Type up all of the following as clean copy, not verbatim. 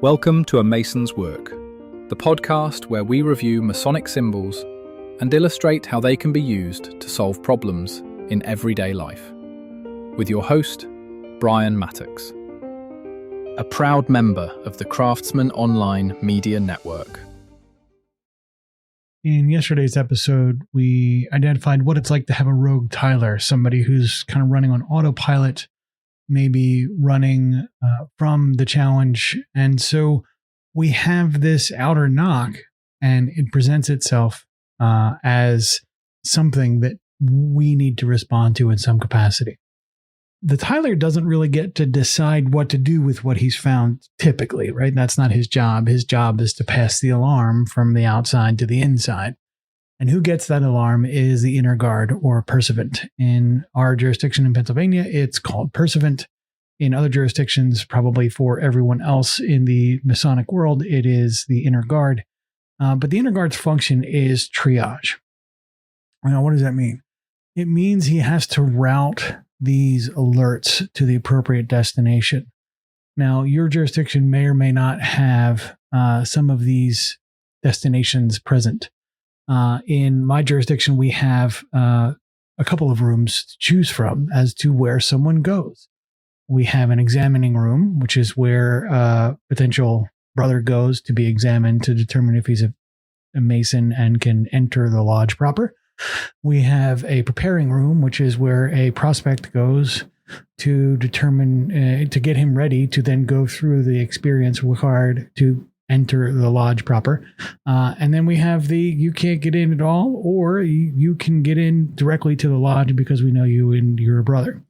Welcome to A Mason's Work, the podcast where we review Masonic symbols and illustrate how they can be used to solve problems in everyday life. With your host, Brian Mattox, a proud member of the Craftsman Online Media Network. In yesterday's episode, we identified what it's like to have a rogue Tyler, somebody who's kind of running on autopilot, maybe running from the challenge. And so we have this outer knock, and it presents itself as something that we need to respond to in some capacity. The Tyler doesn't really get to decide what to do with what he's found typically, right? That's not his job. His job is to pass the alarm from the outside to the inside. And who gets that alarm is the inner guard or pursuivant. In our jurisdiction in Pennsylvania, it's called pursuivant. In other jurisdictions, probably for everyone else in the Masonic world, it is the inner guard. But the inner guard's function is triage. Now, what does that mean? It means he has to route these alerts to the appropriate destination. Now, your jurisdiction may or may not have some of these destinations present. In my jurisdiction, we have a couple of rooms to choose from as to where someone goes. We have an examining room, which is where a potential brother goes to be examined to determine if he's a Mason and can enter the lodge proper. We have a preparing room, which is where a prospect goes to determine, to get him ready to then go through the experience required to enter the lodge proper. And then we have the you can't get in at all, or you can get in directly to the lodge because we know you and you're a brother.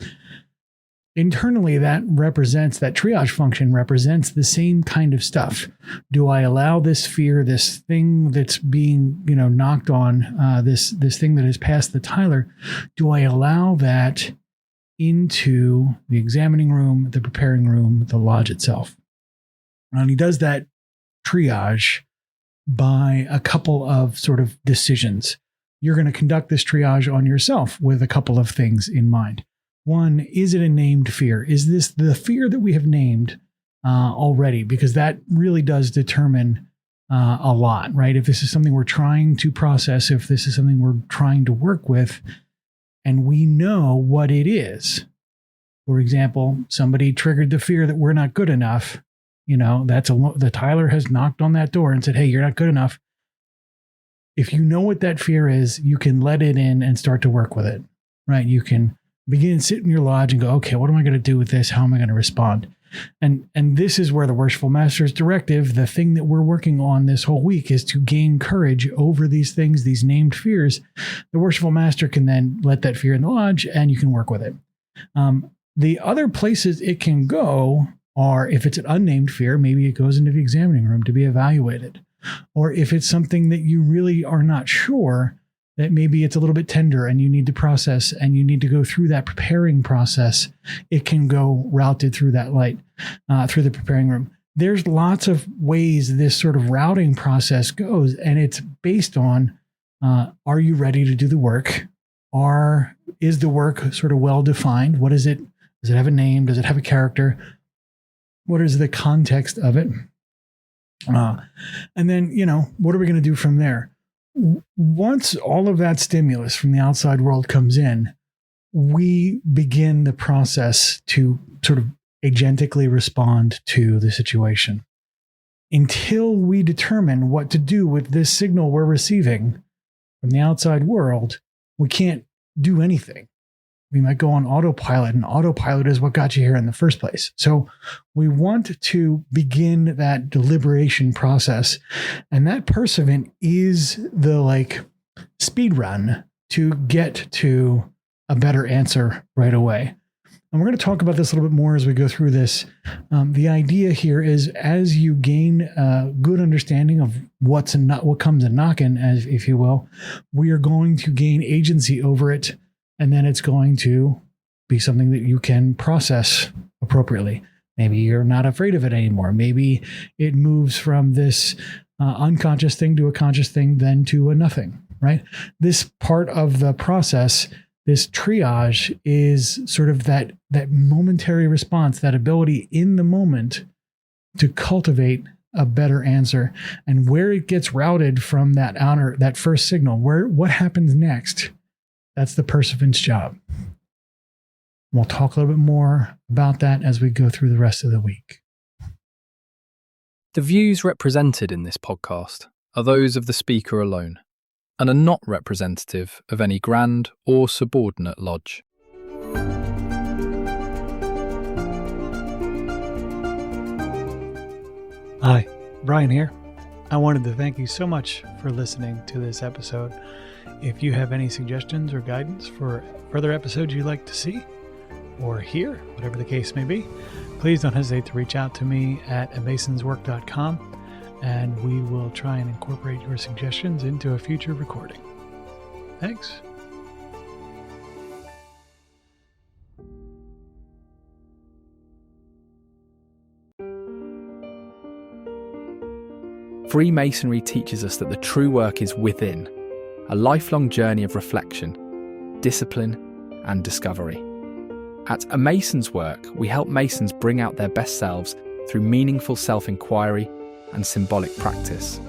Internally, that triage function represents the same kind of stuff. Do I allow this fear, this thing that's being, knocked on, this thing that has passed the Tyler, do I allow that into the examining room, the preparing room, the lodge itself? And he does that triage by a couple of sort of decisions. You're going to conduct this triage on yourself with a couple of things in mind. One, is it a named fear? Is this the fear that we have named already? Because that really does determine a lot, right? If this is something we're trying to process, if this is something we're trying to work with, and we know what it is. For example, somebody triggered the fear that we're not good enough. The Tyler has knocked on that door and said, hey, you're not good enough. If you know what that fear is, you can let it in and start to work with it, right? You can begin to sit in your lodge and go, okay, what am I going to do with this? How am I going to respond? And this is where the Worshipful Master's directive, the thing that we're working on this whole week, is to gain courage over these things, these named fears. The Worshipful Master can then let that fear in the lodge and you can work with it. The other places it can go are, if it's an unnamed fear, maybe it goes into the examining room to be evaluated. Or if it's something that you really are not sure, that maybe it's a little bit tender and you need to process and you need to go through that preparing process, it can go routed through that light, through the preparing room. There's lots of ways this sort of routing process goes, and it's based on, are you ready to do the work? Is the work sort of well-defined? What is it? Does it have a name? Does it have a character? What is the context of it? And then, what are we going to do from there? Once all of that stimulus from the outside world comes in, we begin the process to sort of agentically respond to the situation. Until we determine what to do with this signal we're receiving from the outside world, we can't do anything. We might go on autopilot, and autopilot is what got you here in the first place. So we want to begin that deliberation process. And that pursuivant is the speed run to get to a better answer right away. And we're going to talk about this a little bit more as we go through this. The idea here is, as you gain a good understanding of what comes a knocking, as if you will, we are going to gain agency over it. And then it's going to be something that you can process appropriately. Maybe you're not afraid of it anymore. Maybe it moves from this unconscious thing to a conscious thing, then to a nothing, right? This part of the process, this triage, is sort of that momentary response, that ability in the moment to cultivate a better answer. And where it gets routed from that first signal, what happens next, that's the participant's job. We'll talk a little bit more about that as we go through the rest of the week. The views represented in this podcast are those of the speaker alone and are not representative of any grand or subordinate lodge. Hi, Brian here. I wanted to thank you so much for listening to this episode. If you have any suggestions or guidance for further episodes you'd like to see or hear, whatever the case may be, please don't hesitate to reach out to me at masonswork.com, and we will try and incorporate your suggestions into a future recording. Thanks. Freemasonry teaches us that the true work is within, a lifelong journey of reflection, discipline, and discovery. At A Mason's Work, we help Masons bring out their best selves through meaningful self-inquiry and symbolic practice.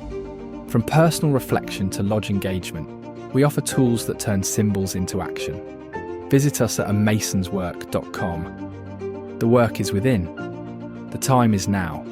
From personal reflection to lodge engagement, we offer tools that turn symbols into action. Visit us at amasonswork.com. The work is within. The time is now.